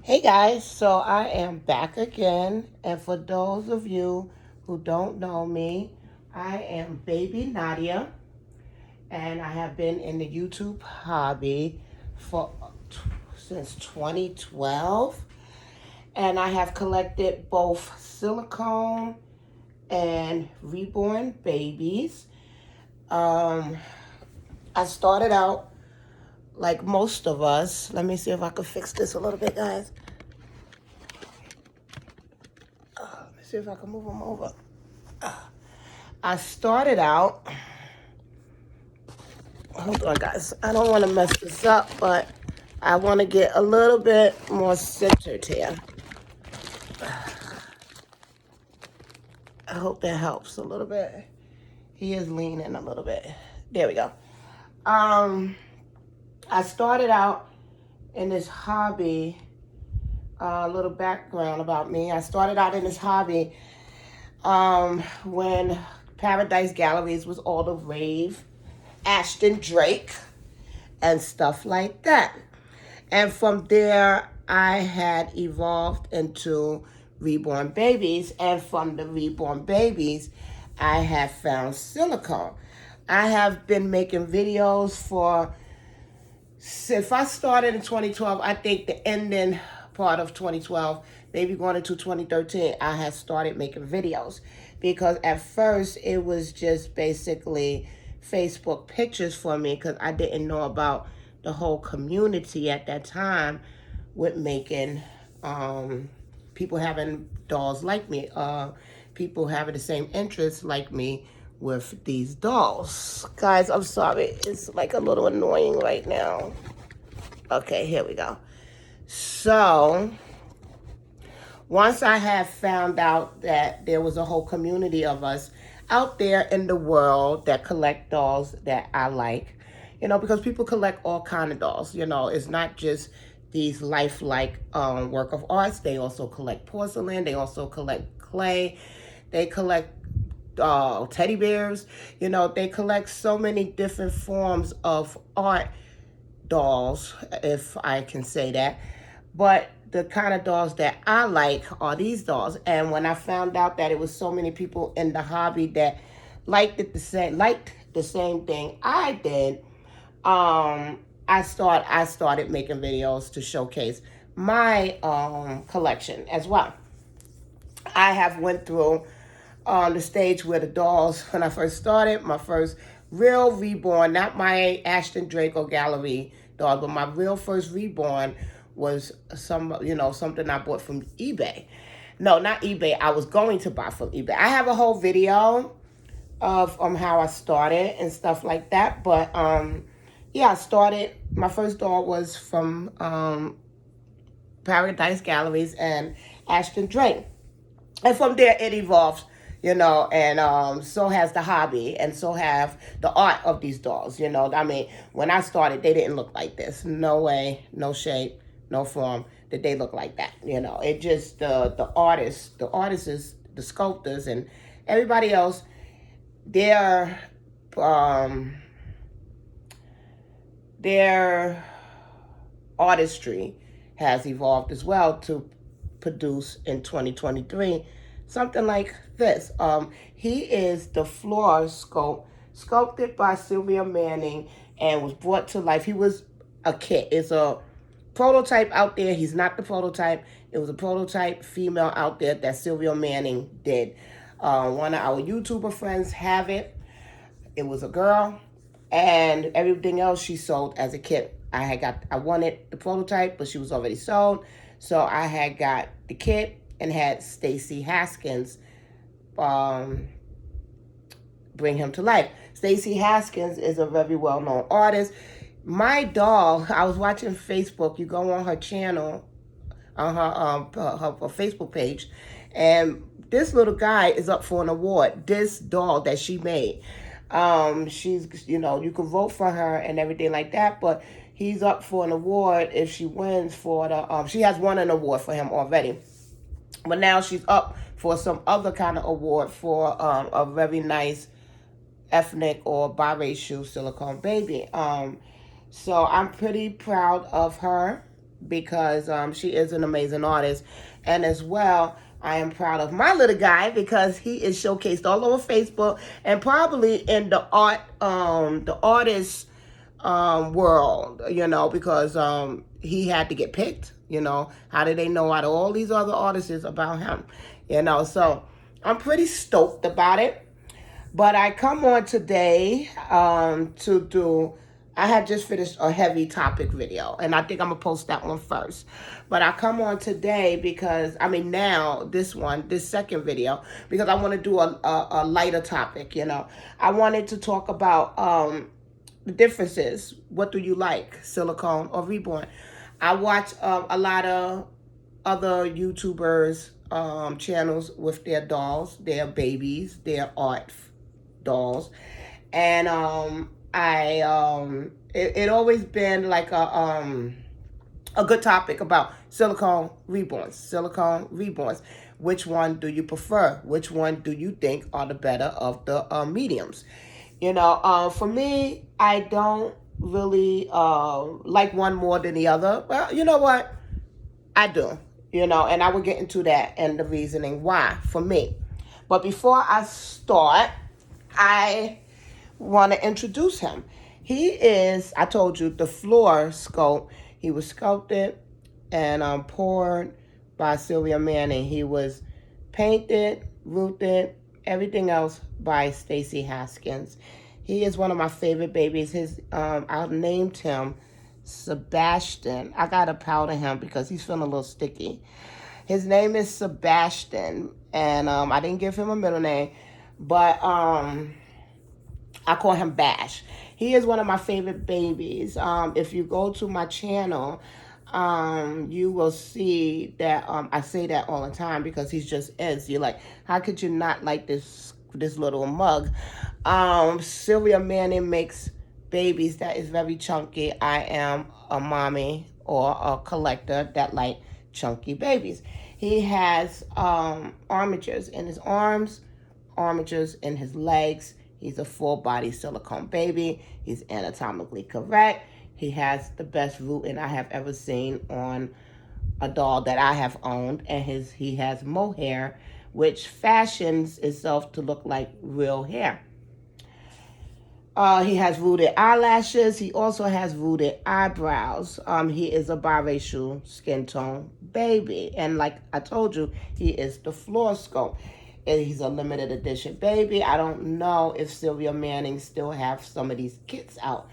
Hey guys, so I am back again, and for those of you who don't know me, I am Baby Nadia, and I have been in the YouTube hobby for since 2012, and I have collected both silicone and reborn babies. Um, I started out like most of us. Let me see if I can fix this a little bit, guys. Let me see if I can move them over. I started out, hold on guys, I don't want to mess this up, but I want to get a little bit more centered here. I hope that helps a little bit. He is leaning a little bit. There we go. Um, I started out in this hobby, a little background about me. I started out in this hobby when Paradise Galleries was all the rave, Ashton Drake, and stuff like that. And from there, I had evolved into reborn babies. And from the reborn babies, I have found silicone. I have been making videos for, if I started in 2012, I think the ending part of 2012, maybe going into 2013, I had started making videos. Because at first, it was just basically Facebook pictures for me because I didn't know about the whole community at that time with making people having dolls like me, people having the same interests like me with these dolls. Guys, I'm sorry. It's like a little annoying right now. Okay, here we go. So, once I have found out that there was a whole community of us out there in the world that collect dolls that I like, because people collect all kind of dolls. It's not just these lifelike work of arts. They also collect porcelain. They also collect clay. They collect teddy bears. They collect so many different forms of art dolls, if I can say that. But the kind of dolls that I like are these dolls. And when I found out that it was so many people in the hobby that liked the same thing I did, I started making videos to showcase my collection as well. I have went through the stage where the dolls, when I first started, my first real reborn, not my Ashton Draco Gallery doll, but my real first reborn was something I bought from eBay. No, not eBay. I was going to buy from eBay. I have a whole video of how I started and stuff like that. But yeah, I started. My first doll was from Paradise Galleries and Ashton Drake. And from there it evolves, and so has the hobby, and so have the art of these dolls. I mean, when I started, they didn't look like this. No way, no shape, no form did they look like that. It just the artists, the sculptors, and everybody else, their um their artistry has evolved as well to produce in 2023 something like this. He is the Fleur sculpt, sculpted by Sylvia Manning, and was brought to life. He was a kit. It's a prototype out there. He's not the prototype. It was a prototype female out there that Sylvia Manning did. One of our YouTuber friends have it. It was a girl, and everything else she sold as a kit. I wanted the prototype, but she was already sold, so I had got the kit and had Stacy Haskins um, bring him to life. Stacy Haskins is a very well-known artist. My doll, I was watching Facebook. You go on her channel, on her Facebook page, and this little guy is up for an award. This doll that she made, she's you can vote for her and everything like that, but he's up for an award if she wins for the. She has won an award for him already, but now she's up for some other kind of award for a very nice ethnic or biracial silicone baby. So I'm pretty proud of her. because she is an amazing artist. And as well, I am proud of my little guy because he is showcased all over Facebook and probably in the artist world, because he had to get picked. How did they know out of all these other artists about him? So I'm pretty stoked about it. But I come on today to do. I had just finished a heavy topic video, and I think I'm gonna post that one first. But I come on today because now this second video, because I want to do a lighter topic. I wanted to talk about the differences. What do you like, silicone or reborn? I watch a lot of other YouTubers channels with their dolls, their babies, their art dolls, and it always been like a good topic about silicone reborns. Which one do you prefer? Which one do you think are the better of the mediums? For me, I don't really like one more than the other. Well, you know what? I do. And I will get into that and the reasoning why for me. But before I start, I want to introduce him. He is, I told you, the Fleur sculpt. He was sculpted and poured by Sylvia Manning. He was painted, rooted, everything else by Stacey Haskins. He is one of my favorite babies. I named him Sebastian. I gotta powder him because he's feeling a little sticky. His name is Sebastian, and I didn't give him a middle name, but I call him Bash. He is one of my favorite babies. If you go to my channel, you will see that I say that all the time because he's just is. You're like, how could you not like this little mug? Sylvia Manning makes babies that is very chunky. I am a mommy or a collector that like chunky babies. He has armatures in his arms, armatures in his legs. He's a full body silicone baby. He's anatomically correct. He has the best rooting I have ever seen on a doll that I have owned, and he has mohair, which fashions itself to look like real hair. He has rooted eyelashes. He also has rooted eyebrows. He is a biracial skin tone baby. And like I told you, he is the Fleur sculpt. And he's a limited edition baby. I don't know if Sylvia Manning still have some of these kits out.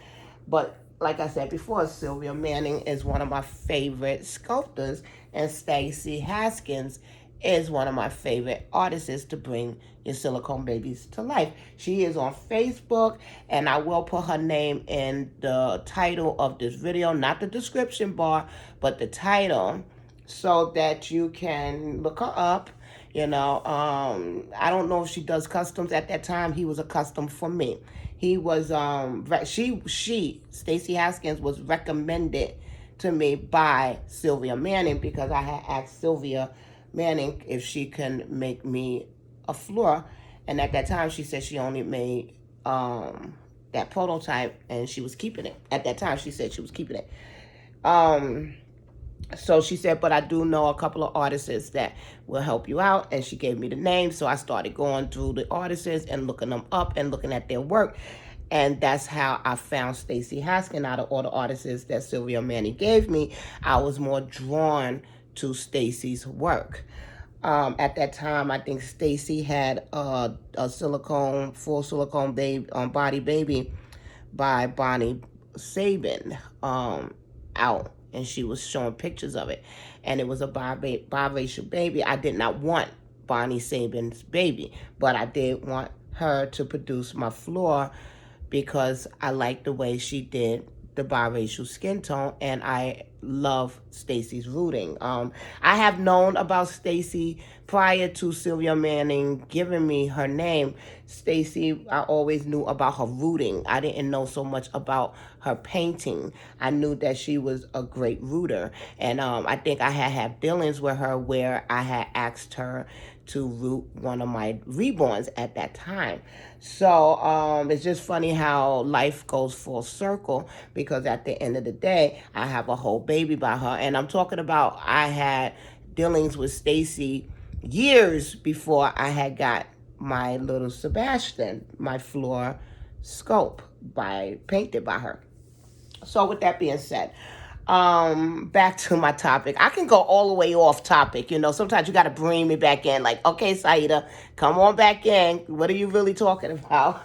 But like I said before, Sylvia Manning is one of my favorite sculptors. And Stacey Haskins is one of my favorite artists to bring your silicone babies to life. She is on Facebook, and I will put her name in the title of this video, not the description bar, but the title, so that you can look her up. I don't know if she does customs. At that time, he was a custom for me. He was Stacey Haskins was recommended to me by Sylvia Manning because I had asked Sylvia Manning if she can make me a Fleur, and at that time she said she only made that prototype and she was keeping it. At that time she said she was keeping it. So she said, but I do know a couple of artists that will help you out, and she gave me the name. So I started going through the artists and looking them up and looking at their work. And that's how I found Stacey Haskins. Out of all the artists that Sylvia Manning gave me, I was more drawn to Stacey's work. At that time, I think Stacey had a full silicone baby, body baby by Bonnie Sabin out, and she was showing pictures of it, and it was a biracial baby. I did not want Bonnie Sabin's baby, but I did want her to produce my Fleur because I liked the way she did the biracial skin tone, and I love Stacey's rooting. I have known about Stacey prior to Sylvia Manning giving me her name. Stacey, I always knew about her rooting. I didn't know so much about her painting. I knew that she was a great rooter, and I think I had dealings with her where I had asked her to root one of my reborns at that time. So it's just funny how life goes full circle, because at the end of the day, I have a whole baby by her. And I'm talking about I had dealings with Stacy years before I had got my little Sebastian, my Fleur sculpt painted by her. So with that being said, back to my topic. I can go all the way off topic. Sometimes you got to bring me back in. Like, okay, Saida, come on back in. What are you really talking about?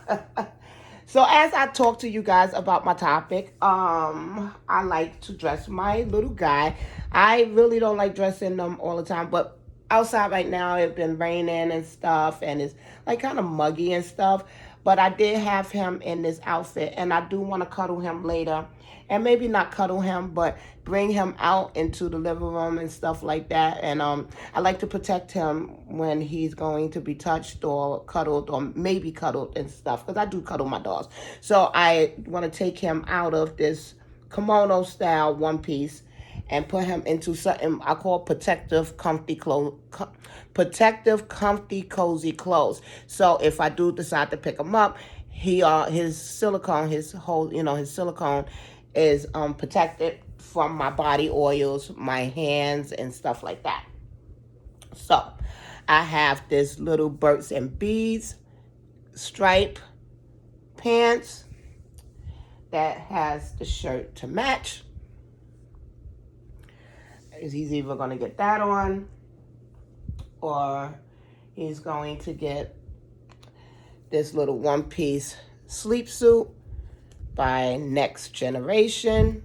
So as I talk to you guys about my topic, I like to dress my little guy. I really don't like dressing them all the time, but outside right now it's been raining and stuff, and it's like kind of muggy and stuff. But I did have him in this outfit, and I do want to cuddle him later. And maybe not cuddle him, but bring him out into the living room and stuff like that. And I like to protect him when he's going to be touched or cuddled or maybe cuddled and stuff, because I do cuddle my dogs. So I want to take him out of this kimono style one piece and put him into something I call protective, comfy clothes. Protective, comfy, cozy clothes. So if I do decide to pick him up, his silicone, his silicone is protected from my body oils, my hands, and stuff like that. So I have this little Birds and Bees stripe pants that has the shirt to match. He's either going to get that on, or he's going to get this little one-piece sleep suit by Next Generation,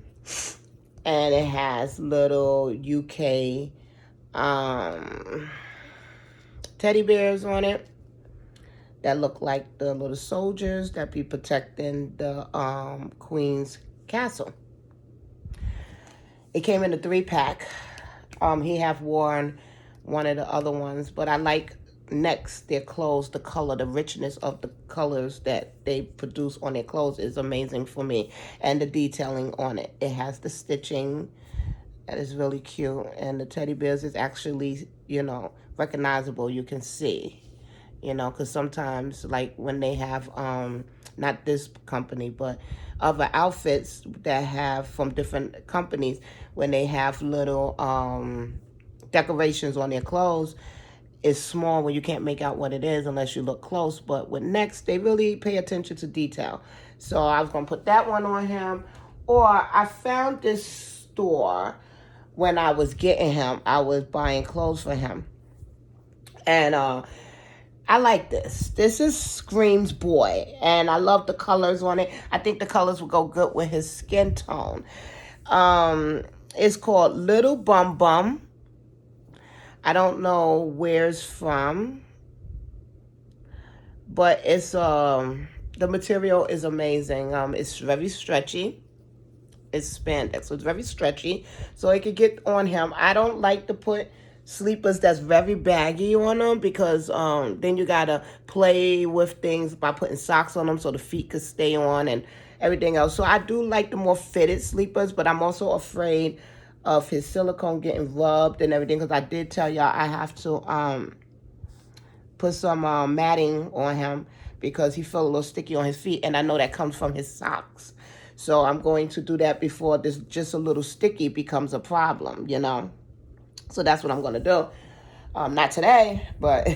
and it has little UK teddy bears on it that look like the little soldiers that be protecting the Queen's castle. It came in a 3-pack. He have worn one of the other ones, but I like Next, their clothes, the color, the richness of the colors that they produce on their clothes is amazing for me. And the detailing on it. It has the stitching that is really cute. And the teddy bears is actually, recognizable. You can see, because sometimes, like when they have, not this company, but other outfits that have from different companies, when they have little decorations on their clothes, it's small when you can't make out what it is unless you look close. But with Next, they really pay attention to detail. So I was going to put that one on him. Or I found this store when I was getting him. I was buying clothes for him. And I like this. This is Scream's Boy. And I love the colors on it. I think the colors will go good with his skin tone. It's called Little Bum Bum. I don't know where it's from, but it's the material is amazing. It's very stretchy. It's spandex, so it's very stretchy, so it could get on him. I don't like to put sleepers that's very baggy on them, because then you gotta play with things by putting socks on them so the feet could stay on and everything else. So I do like the more fitted sleepers, but I'm also afraid of his silicone getting rubbed and everything, because I did tell y'all I have to put some matting on him because he felt a little sticky on his feet, and I know that comes from his socks. So I'm going to do that before this just a little sticky becomes a problem, So that's what I'm going to do. Not today, but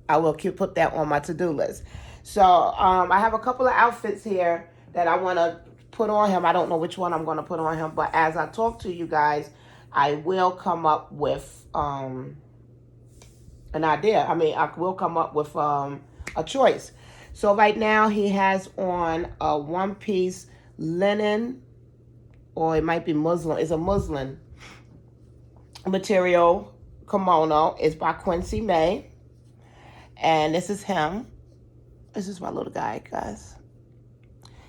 I will put that on my to-do list. So I have a couple of outfits here that I want to put on him. I don't know which one I'm going to put on him, but as I talk to you guys, I will come up with an idea. I will come up with a choice. So right now he has on a one-piece linen, or it might be muslin. It's a muslin material kimono. It's by Quincy May, and this is him. This is my little guy, guys.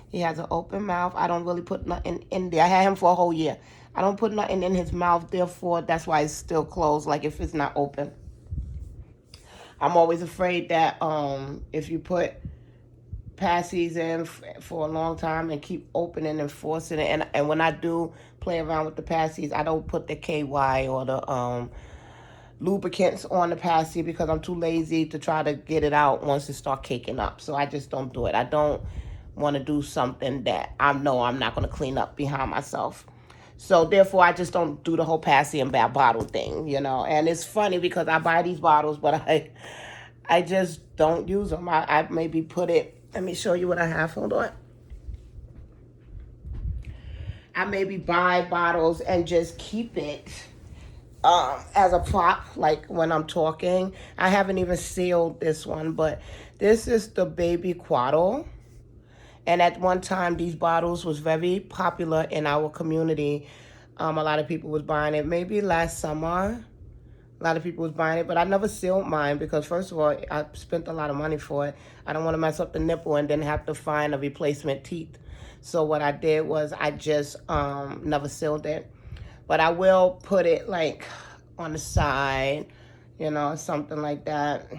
He has an open mouth. I don't really put nothing in there. I had him for a whole year. I don't put nothing in his mouth, therefore that's why it's still closed, like if it's not open. I'm always afraid that if you put passies in for a long time and keep opening and forcing it, and when I do play around with the passies, I don't put the KY or the lubricants on the passy, because I'm too lazy to try to get it out once it start caking up. So I just don't do it. I don't want to do something that I know I'm not going to clean up behind myself. So therefore, I just don't do the whole passy and bad bottle thing, you know. And it's funny because I buy these bottles, but I just don't use them. I maybe put it. Let me show you what I have. Hold on. I maybe buy bottles and just keep it as a prop, like when I'm talking. I haven't even sealed this one, but this is the baby Quaddle. And at one time, these bottles was very popular in our community. A lot of people was buying it. Maybe last summer, a lot of people was buying it, but I never sealed mine because, first of all, I spent a lot of money for it. I don't want to mess up the nipple and then have to find a replacement teeth. So what I did was I just never sealed it. But I will put it like on the side, you know, something like that,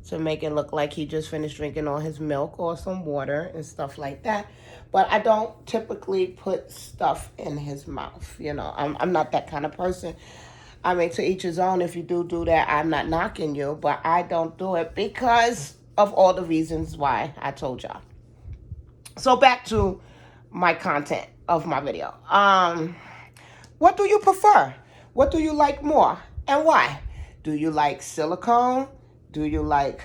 to make it look like he just finished drinking all his milk or some water and stuff like that. But I don't typically put stuff in his mouth. You know, I'm not that kind of person. I mean, to each his own. If you do that, I'm not knocking you, but I don't do it because of all the reasons why I told y'all. So back to my content of my video. What do you prefer? What do you like more and why? Do you like silicone? Do you like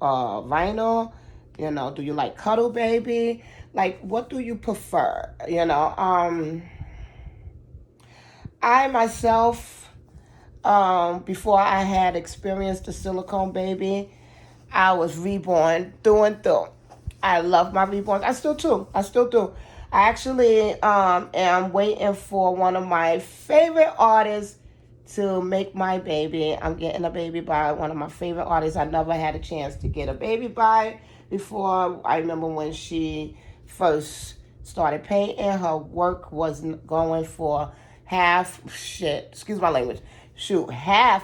vinyl? You know, do you like cuddle baby? Like, what do you prefer? You know, I myself, before I had experienced the silicone baby, I was reborn through and through. I love my reborns. I still do. I actually am waiting for one of my favorite artists to make my baby. I'm getting a baby by one of my favorite artists. I never had a chance to get a baby by before. I remember when she first started painting, her work was going for excuse my language,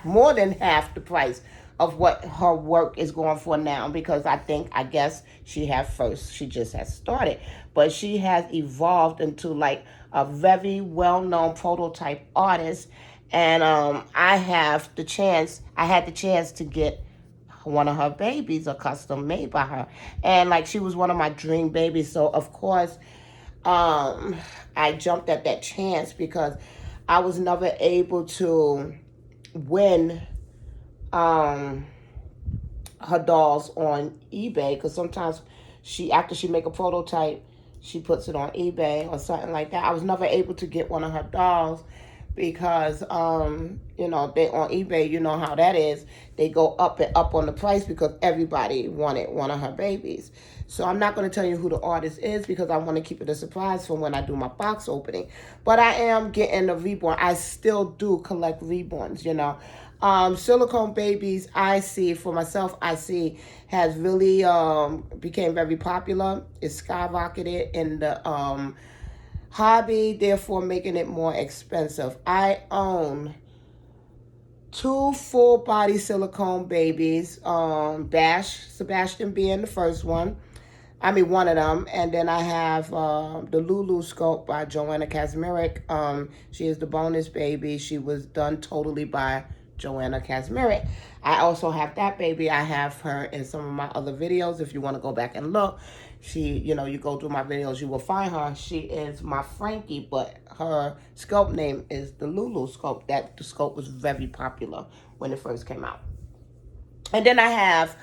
more than half the price of what her work is going for now, because I guess she just has started, but she has evolved into like a very well-known prototype artist. And I had the chance to get one of her babies, a custom made by her, and like she was one of my dream babies. So of course, I jumped at that chance because I was never able to win her dolls on eBay, because sometimes after she make a prototype, she puts it on eBay or something like that. I was never able to get one of her dolls because you know, they on eBay, you know how that is. They go up and up on the price because everybody wanted one of her babies. So I'm not going to tell you who the artist is because I want to keep it a surprise for when I do my box opening. But I am getting a reborn. I still do collect reborns, you know. Silicone babies, I see for myself, has really became very popular. It's skyrocketed in the hobby, therefore making it more expensive. I own 2 full body silicone babies, Sebastian being the first one. I mean, one of them. And then I have the Lulu sculpt by Joanna Kazmarek. She is the bonus baby. She was done totally by Joanna Kazmarek. I also have that baby. I have her in some of my other videos. If you want to go back and look, you know, you go through my videos, you will find her. She is my Frankie, but her sculpt name is the Lulu sculpt. The sculpt was very popular when it first came out. And then I have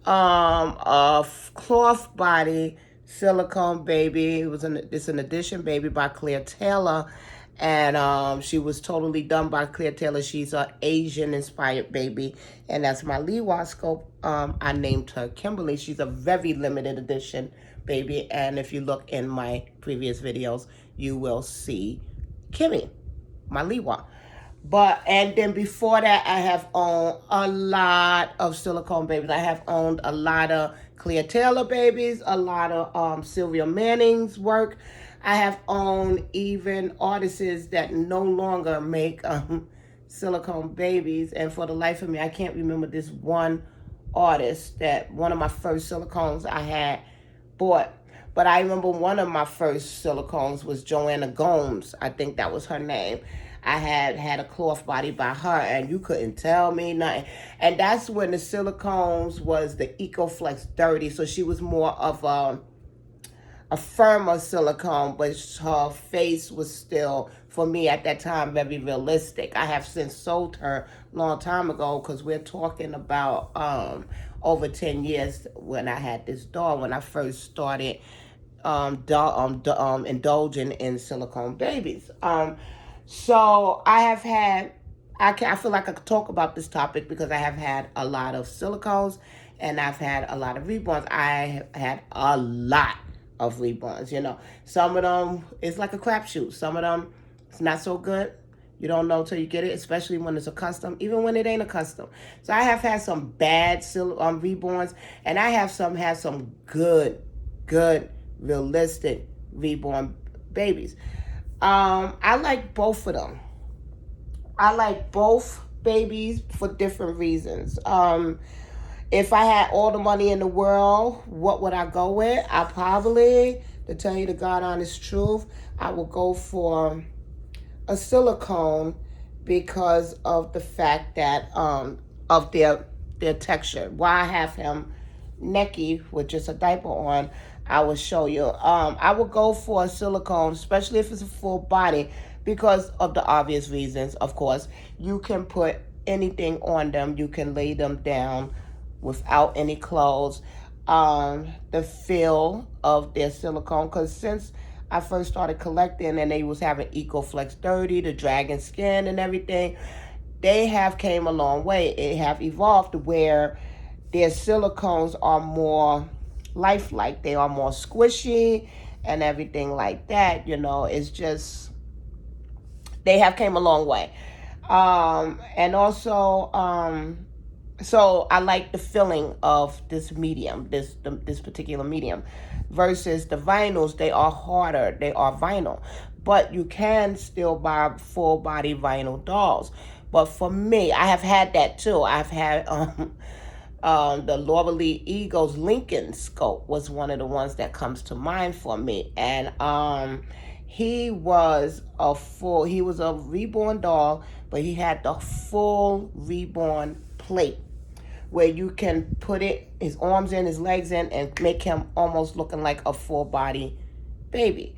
a cloth body silicone baby. It's an edition baby by Claire Taylor. And she was totally done by Claire Taylor. She's an Asian-inspired baby. And that's my Liwa sculpt. I named her Kimberly. She's a very limited edition baby. And if you look in my previous videos, you will see Kimmy, my Liwa. And then before that, I have owned a lot of silicone babies. I have owned a lot of Claire Taylor babies, a lot of Sylvia Manning's work. I have owned even artists that no longer make silicone babies. And for the life of me, I can't remember this one artist that one of my first silicones I had bought. But I remember one of my first silicones was Joanna Gomes. I think that was her name. I had a cloth body by her, and you couldn't tell me nothing. And that's when the silicones was the EcoFlex 30. So she was more of a firmer silicone, but her face was still, for me at that time, very realistic. I have since sold her a long time ago, because we're talking about over 10 years when I had this doll, when I first started indulging in silicone babies. So I have had, I feel like I could talk about this topic because I have had a lot of silicones and I've had a lot of reborns. I have had a lot of reborns. Some of them it's like a crapshoot. Some of them it's not so good. You don't know till you get it, especially when it's a custom, even when it ain't a custom. So I have had some bad reborns, and I have had some good, realistic reborn babies. I like both of them. I like both babies for different reasons. If I had all the money in the world, what would I go with? I probably, to tell you the God honest truth, I would go for a silicone because of the fact that of their texture. Why I have him necky with just a diaper on, I will show you. I would go for a silicone, especially if it's a full body, because of the obvious reasons. Of course, you can put anything on them. You can lay them down without any clothes. The feel of their silicone, because since I first started collecting and they was having EcoFlex 30, the dragon skin and everything, they have came a long way. It have evolved where their silicones are more lifelike. They are more squishy and everything like that. It's just, they have came a long way. And also, so I like the feeling of this medium, this particular medium, versus the vinyls. They are harder. They are vinyl, but you can still buy full body vinyl dolls. But for me, I have had that too. I've had the Laura Lee Eagles Lincoln sculpt was one of the ones that comes to mind for me, and he was a reborn doll, but he had the full reborn plate where you can put his arms in, his legs in, and make him almost looking like a full body baby.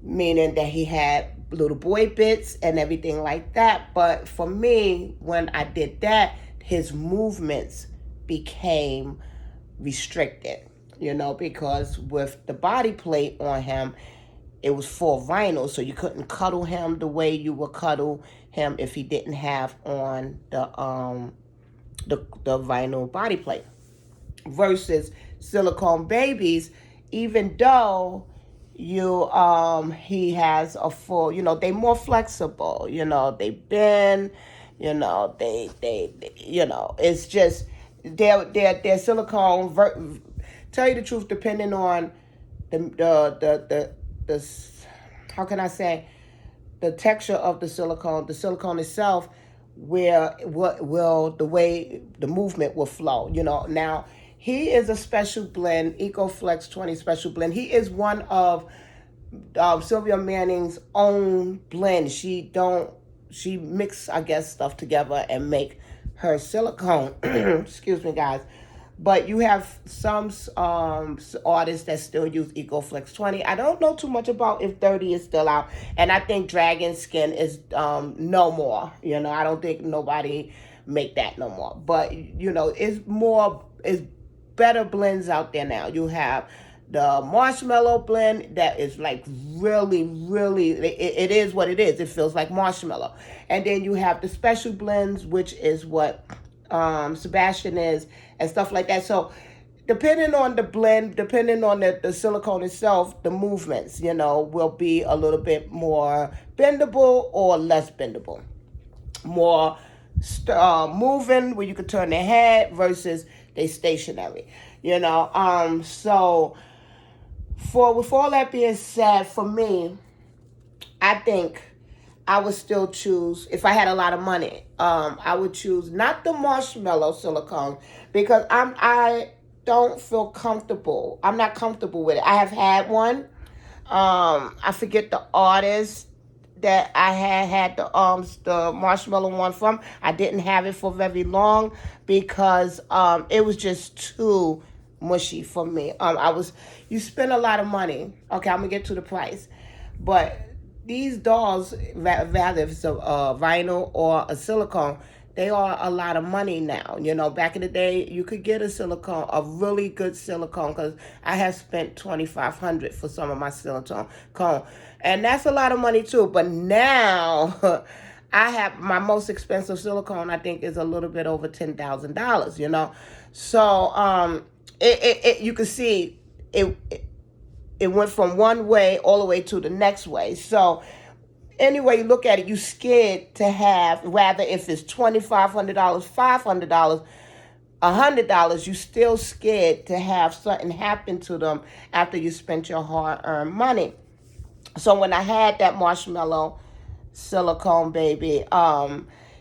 Meaning that he had little boy bits and everything like that. But for me, when I did that, his movements became restricted, because with the body plate on him, it was full vinyl, so you couldn't cuddle him the way you would cuddle him if he didn't have on the vinyl body plate. Versus silicone babies, even though he has a full, they more flexible, they bend, it's just their silicone. Tell you the truth, depending on the how can I say, the texture of the silicone itself, where what will the way the movement will flow. Now he is a special blend, EcoFlex 20 special blend. He is one of Sylvia Manning's own blend. She mix, I guess, stuff together and make her silicone. Excuse me, guys. But you have some artists that still use EcoFlex 20. I don't know too much about if 30 is still out. And I think Dragon Skin is no more. I don't think nobody make that no more. But, it's better blends out there now. You have the marshmallow blend that is like really, really, it is what it is. It feels like marshmallow. And then you have the special blends, which is what Sebastian is, and stuff like that. So depending on the blend, depending on the silicone itself, the movements, will be a little bit more bendable or less bendable. More moving, where you could turn their head, versus they stationary. So with all that being said, for me, I think I would still choose, if I had a lot of money, I would choose not the marshmallow silicone, because I don't feel comfortable. I'm not comfortable with it. I have had one. I forget the artist that I had the marshmallow one from. I didn't have it for very long because it was just too mushy for me. You spend a lot of money. Okay, I'm gonna get to the price, but these dolls, rather if it's a vinyl or a silicone, they are a lot of money now. You know, back in the day, you could get a silicone, a really good silicone, because I have spent $2,500 for some of my silicone, and that's a lot of money too. But now, I have my most expensive silicone. I think is a little bit over $10,000. You know, so you can see it went from one way all the way to the next way. So anyway you look at it, you scared to have, rather if it's $2,500, $500, $100, you still scared to have something happen to them after you spent your hard-earned money. So when I had that marshmallow silicone baby,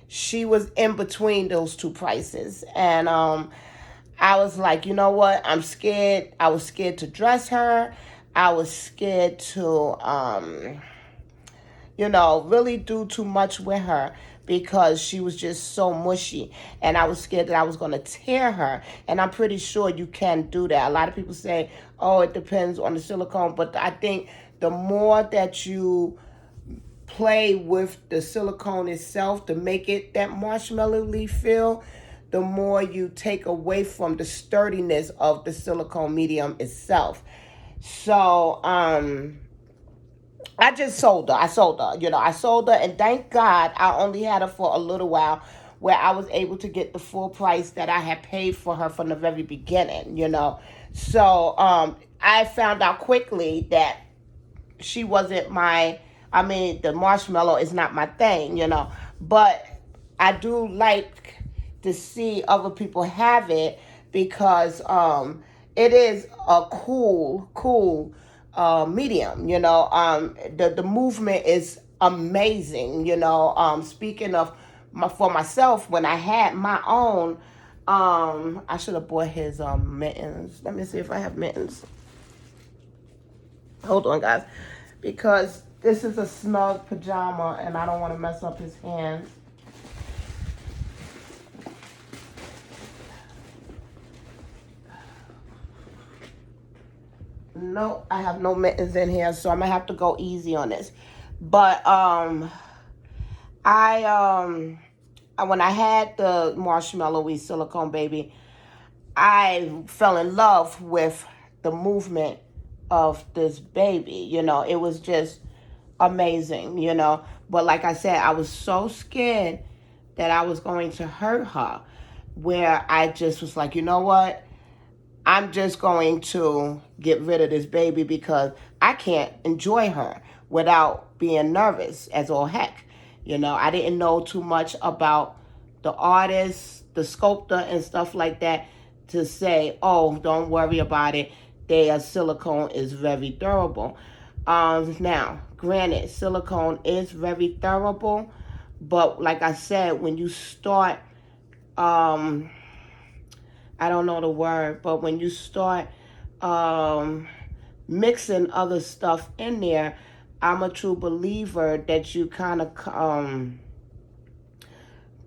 she was in between those two prices, and I was like, you know what? I'm scared. I was scared to dress her. I was scared to, really do too much with her because she was just so mushy. And I was scared that I was going to tear her. And I'm pretty sure you can do that. A lot of people say, oh, it depends on the silicone. But I think the more that you play with the silicone itself to make it that marshmallowy feel, the more you take away from the sturdiness of the silicone medium itself. So, I just sold her. I sold her. I sold her, and thank God I only had her for a little while, where I was able to get the full price that I had paid for her from the very beginning. So, I found out quickly that she wasn't the marshmallow is not my thing. But I do like to see other people have it because it is a cool medium. The movement is amazing. Speaking of for myself, when I had my own, I should have bought his mittens. Let me see if I have mittens. Hold on, guys, because this is a snug pajama and I don't want to mess up his hands. No, I have no mittens in here, so I'm gonna have to go easy on this. But when I had the marshmallowy silicone baby, I fell in love with the movement of this baby. It was just amazing. But like I said, I was so scared that I was going to hurt her, where I just was like, you know what? I'm just going to get rid of this baby because I can't enjoy her without being nervous as all heck. I didn't know too much about the artist, the sculptor, and stuff like that to say, oh, don't worry about it. Their silicone is very durable. Now, granted, silicone is very durable, but like I said, when you start, I don't know the word, but when you start mixing other stuff in there, I'm a true believer that you kind of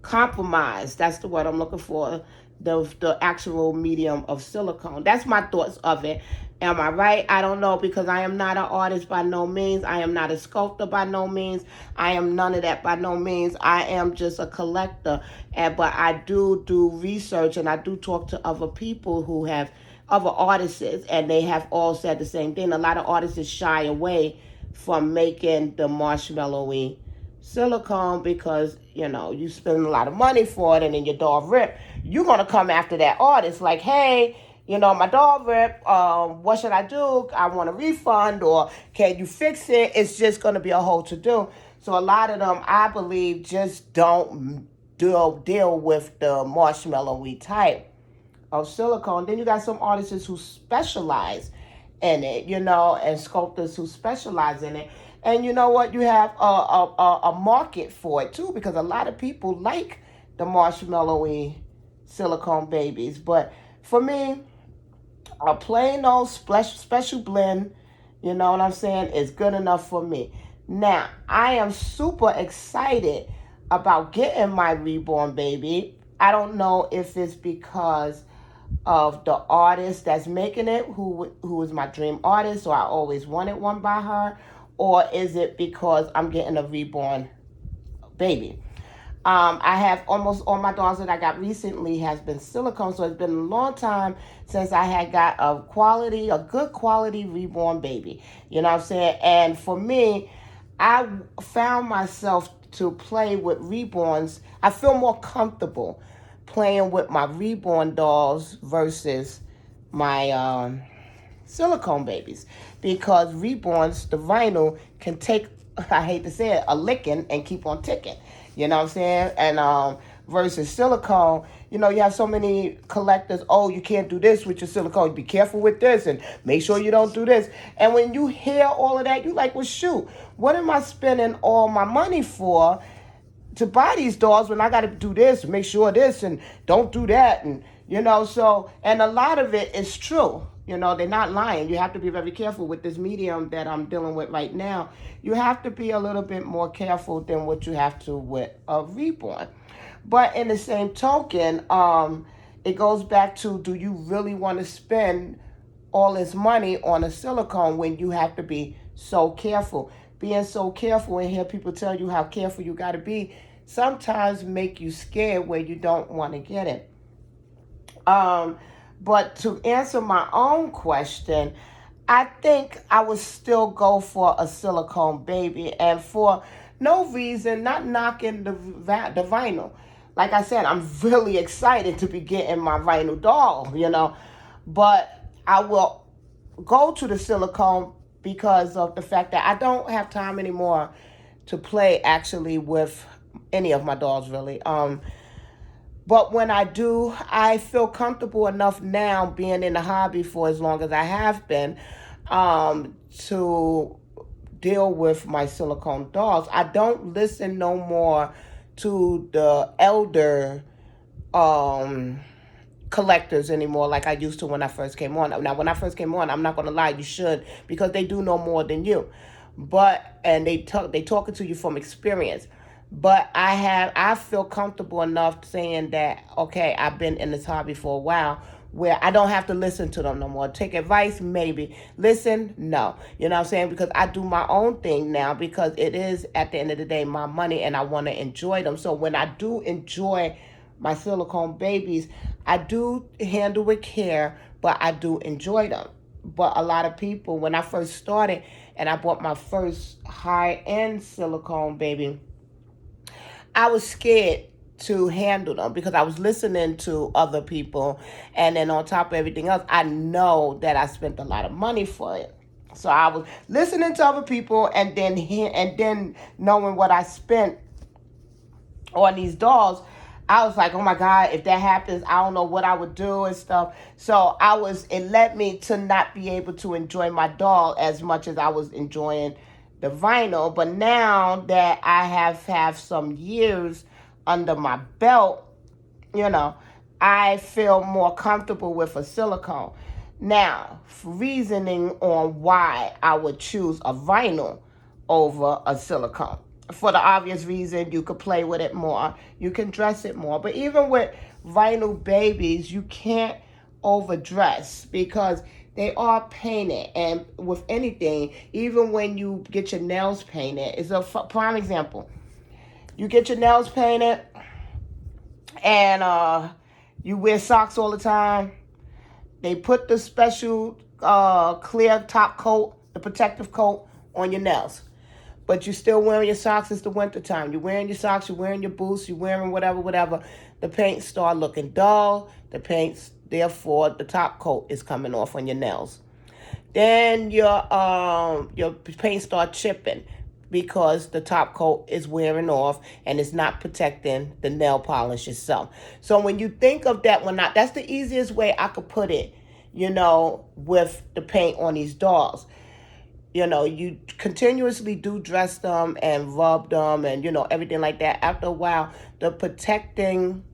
compromise. That's the word I'm looking for. The actual medium of silicone. That's my thoughts of it. Am I right? I don't know, because I am not an artist by no means. I am not a sculptor by no means. I am none of that by no means. I am just a collector. But I do research, and I do talk to other people who have other artists, and they have all said the same thing. A lot of artists shy away from making the marshmallowy silicone because you spend a lot of money for it, and then your doll rip. You're gonna come after that artist like, hey, my doll rip. What should I do? I want a refund, or can you fix it? It's just gonna be a whole to do. So a lot of them, I believe, just don't deal with the marshmallowy type of silicone. Then you got some artists who specialize in it, and sculptors who specialize in it. And you know what? You have a market for it too, because a lot of people like the marshmallowy silicone babies. But for me, a plain old special blend, you know what I'm saying, is good enough for me. Now, I am super excited about getting my reborn baby. I don't know if it's because of the artist that's making it, who is my dream artist, so I always wanted one by her, or is it because I'm getting a reborn baby? I have almost all my dolls that I got recently has been silicone, so it's been a long time since I had got a good quality reborn baby. You know what I'm saying? And for me, I found myself to play with reborns. I feel more comfortable playing with my reborn dolls versus my silicone babies, because reborns, the vinyl can take, I hate to say it, a licking and keep on ticking. You know what I'm saying? And versus silicone, you know, you have so many collectors. Oh, you can't do this with your silicone. Be careful with this, and make sure you don't do this. And when you hear all of that, you like, well, shoot, what am I spending all my money for to buy these dolls when I got to do this, make sure this, and don't do that, and you know, so, and a lot of it is true. You know, they're not lying. You have to be very careful with this medium that I'm dealing with right now. You have to be a little bit more careful than what you have to with a reborn. But in the same token, it goes back to, do you really want to spend all this money on a silicone when you have to be so careful? Being so careful and hear people tell you how careful you got to be sometimes make you scared where you don't want to get it. But to answer my own question, I think I would still go for a silicone baby, and for no reason, not knocking the vinyl. Like I said, I'm really excited to be getting my vinyl doll, you know, but I will go to the silicone because of the fact that I don't have time anymore to play actually with any of my dolls, really. But when I do, I feel comfortable enough now, being in the hobby for as long as I have been, to deal with my silicone dolls. I don't listen no more to the elder collectors anymore like I used to when I first came on. Now, when I first came on, I'm not going to lie, you should, because they do know more than you. And they talking to you from experience. But I feel comfortable enough saying that, okay, I've been in this hobby for a while, where I don't have to listen to them no more. Take advice, maybe. Listen, no. You know what I'm saying? Because I do my own thing now, because it is, at the end of the day, my money, and I want to enjoy them. So when I do enjoy my silicone babies, I do handle with care, but I do enjoy them. But a lot of people, when I first started and I bought my first high-end silicone baby, I was scared to handle them because I was listening to other people. And then on top of everything else, I know that I spent a lot of money for it. So I was listening to other people, and then knowing what I spent on these dolls, I was like, oh my God, if that happens, I don't know what I would do and stuff. So it led me to not be able to enjoy my doll as much as I was enjoying the vinyl. But now that I have some years under my belt, you know, I feel more comfortable with a silicone. Now, reasoning on why I would choose a vinyl over a silicone. For the obvious reason, you could play with it more, you can dress it more. But even with vinyl babies, you can't overdress because they are painted. And with anything, even when you get your nails painted, it's a prime example. You get your nails painted and you wear socks all the time. They put the special clear top coat, the protective coat, on your nails. But you're still wearing your socks. It's the winter time. You're wearing your socks, you're wearing your boots, you're wearing whatever. The paint start looking dull. Therefore, the top coat is coming off on your nails. Then your paint start chipping because the top coat is wearing off and it's not protecting the nail polish itself. So when you think of that, that's the easiest way I could put it, you know, with the paint on these dolls. You know, you continuously do dress them and rub them and, you know, everything like that. After a while, the protecting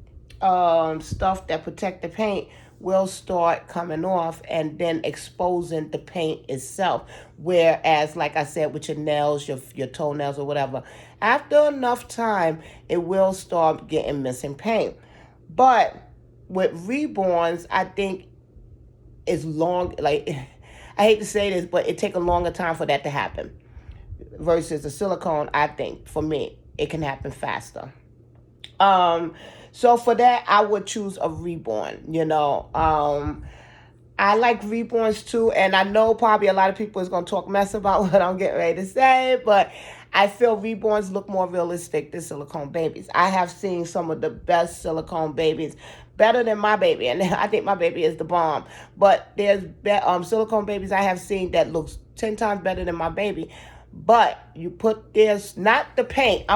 stuff that protect the paint will start coming off and then exposing the paint itself. Whereas, like I said, with your nails, your toenails or whatever, after enough time, it will start getting missing paint. But with reborns, I think it's long. Like, I hate to say this, but it take a longer time for that to happen versus the silicone. I think for me, it can happen faster. Um, so for that, I would choose a reborn. I like reborns too, and I know probably a lot of people is gonna talk mess about what I'm getting ready to say, but I feel reborns look more realistic than silicone babies. I have seen some of the best silicone babies, better than my baby, and I think my baby is the bomb. But there's silicone babies I have seen that looks 10 times better than my baby. But you put this, not the paint.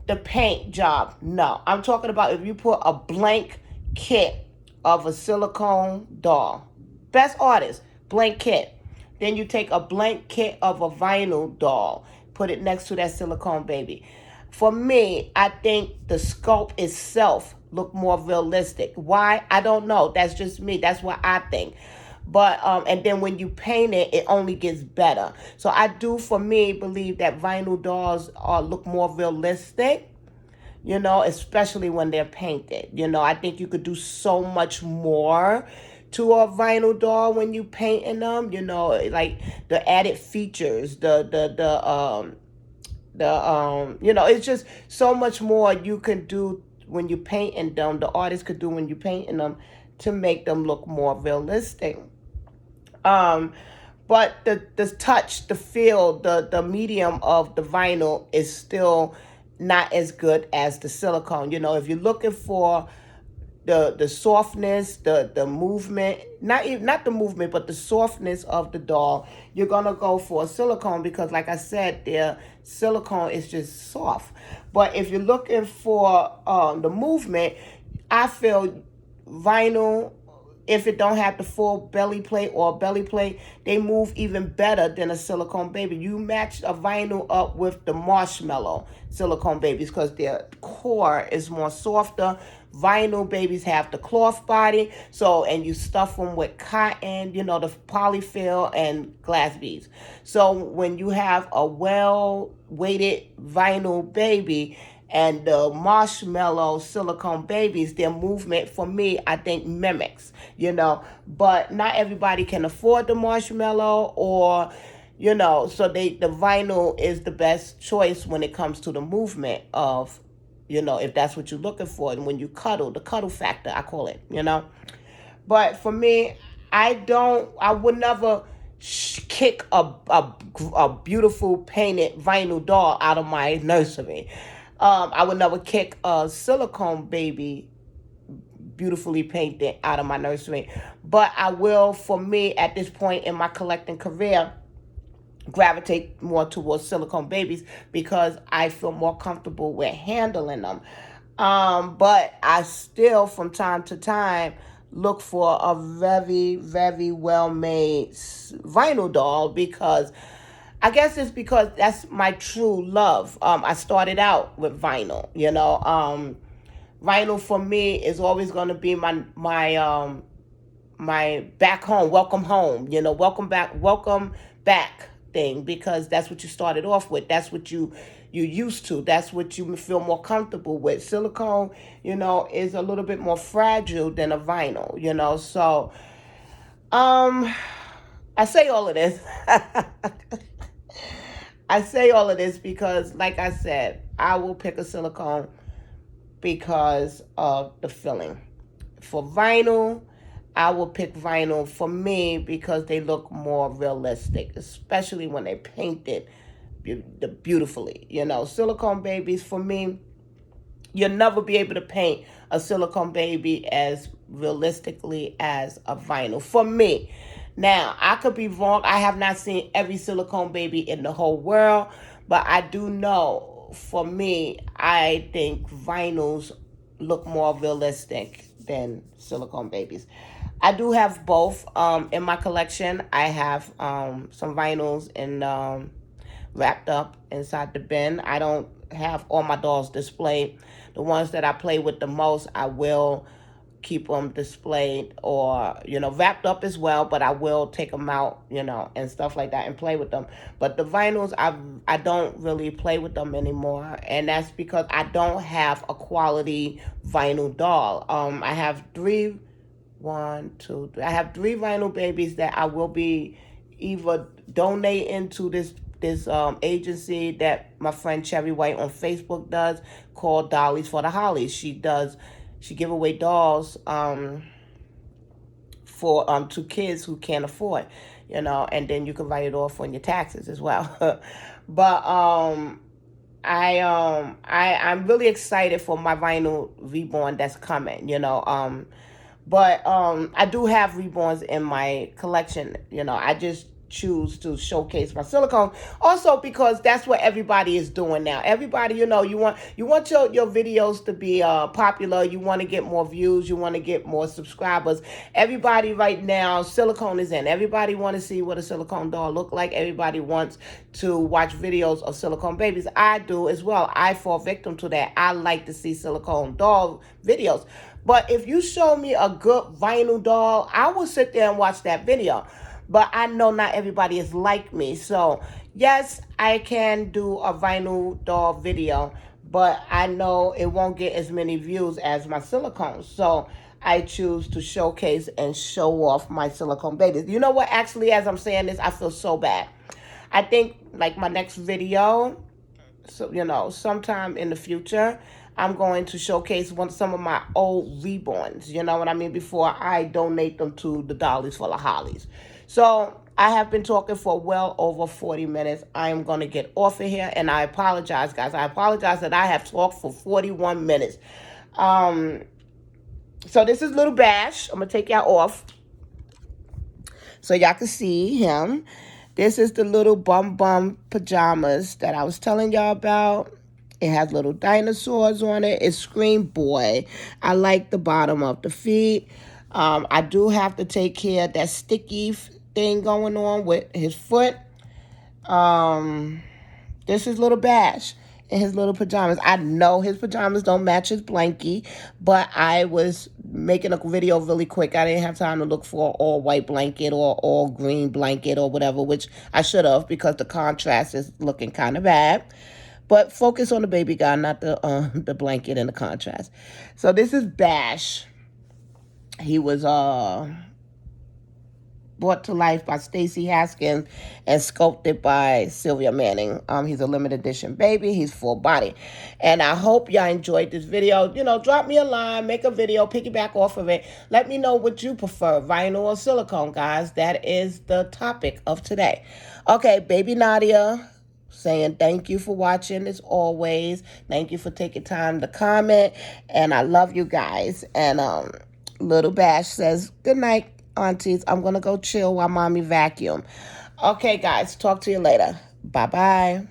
The paint job. No, I'm talking about if you put a blank kit of a silicone doll. Best artist, blank kit. Then you take a blank kit of a vinyl doll, put it next to that silicone baby. For me, I think the sculpt itself look more realistic. Why? I don't know. That's just me. That's what I think. But and then when you paint it, it only gets better. So I do, for me, believe that vinyl dolls look more realistic, especially when they're painted. I think you could do so much more to a vinyl doll when you painting them, like the added features, it's just so much more you can do when you painting them, the artist could do when you painting them, to make them look more realistic. Um, but the touch, the feel, the medium of the vinyl is still not as good as the silicone. If you're looking for the softness, the movement, not the movement, but the softness of the doll, you're gonna go for a silicone because, like I said, their silicone is just soft. But if you're looking for the movement, I feel vinyl, if it don't have the full belly plate or belly plate, they move even better than a silicone baby. You match a vinyl up with the marshmallow silicone babies because their core is more softer. Vinyl babies have the cloth body, and you stuff them with cotton, the polyfill and glass beads. So when you have a well-weighted vinyl baby and the marshmallow silicone babies, their movement, for me, I think mimics, but not everybody can afford the marshmallow, or so the vinyl is the best choice when it comes to the movement of, if that's what you're looking for. And when you cuddle, the cuddle factor, I call it, But for me, I would never kick a beautiful painted vinyl doll out of my nursery. I would never kick a silicone baby beautifully painted out of my nursery. But I will, for me, at this point in my collecting career, gravitate more towards silicone babies because I feel more comfortable with handling them. But I still, from time to time, look for a very, very well-made vinyl doll because I guess it's because that's my true love. I started out with vinyl, Vinyl for me is always going to be my back home, welcome home, welcome back thing, because that's what you started off with. That's what you used to. That's what you feel more comfortable with. Silicone, is a little bit more fragile than a vinyl, So, I say all of this. I say all of this because, like I said, I will pick a silicone because of the feeling. For vinyl, I will pick vinyl for me because they look more realistic, especially when they paint it beautifully. Silicone babies, for me, you'll never be able to paint a silicone baby as realistically as a vinyl. For me. Now, I could be wrong. I have not seen every silicone baby in the whole world, but I do know, for me, I think vinyls look more realistic than silicone babies. I do have both in my collection. I have some vinyls wrapped up inside the bin. I don't have all my dolls displayed. The ones that I play with the most, I will keep them displayed or, wrapped up as well, but I will take them out, and stuff like that and play with them. But the vinyls, I don't really play with them anymore, and that's because I don't have a quality vinyl doll. I have three vinyl babies that I will be either donating to this agency that my friend Cherry White on Facebook does, called Dollies for the Hollies. She give away dolls for to kids who can't afford, and then you can write it off on your taxes as well. But I'm really excited for my vinyl reborn that's coming, but I do have reborns in my collection. I just choose to showcase my silicone. Also because that's what everybody is doing now. Everybody, you want your videos to be popular. You want to get more views. You want to get more subscribers. Everybody right now, silicone is in. Everybody want to see what a silicone doll look like. Everybody wants to watch videos of silicone babies. I do as well. I fall victim to that. I like to see silicone doll videos. But if you show me a good vinyl doll, I will sit there and watch that video. But I know not everybody is like me. So, yes, I can do a vinyl doll video, but I know it won't get as many views as my silicone. So, I choose to showcase and show off my silicone babies. You know what? Actually, as I'm saying this, I feel so bad. I think, like, my next video, so, sometime in the future, I'm going to showcase some of my old reborns, you know what I mean, before I donate them to the Dollies for the Hollies. So I have been talking for well over 40 minutes. I am going to get off of here, and I apologize, guys. I apologize that I have talked for 41 minutes. So this is Little Bash. I'm going to take y'all off so y'all can see him. This is the little bum pajamas that I was telling y'all about. It has little dinosaurs on it. It's Scream Boy. I like the bottom of the feet. I do have to take care of that sticky thing going on with his foot. This is Little Bash in his little pajamas. I know his pajamas don't match his blankie, but I was making a video really quick. I didn't have time to look for an all white blanket or all green blanket or whatever, which I should have because the contrast is looking kind of bad. But focus on the baby guy, not the blanket and the contrast. So this is Bash. He was brought to life by Stacey Haskins and sculpted by Sylvia Manning. He's a limited edition baby. He's full body. And I hope y'all enjoyed this video. Drop me a line, make a video, piggyback off of it. Let me know what you prefer, vinyl or silicone, guys. That is the topic of today. Okay, baby Nadia saying thank you for watching as always. Thank you for taking time to comment. And I love you guys. And Little Bash says, good night, aunties. I'm going to go chill while mommy vacuum. Okay, guys. Talk to you later. Bye-bye.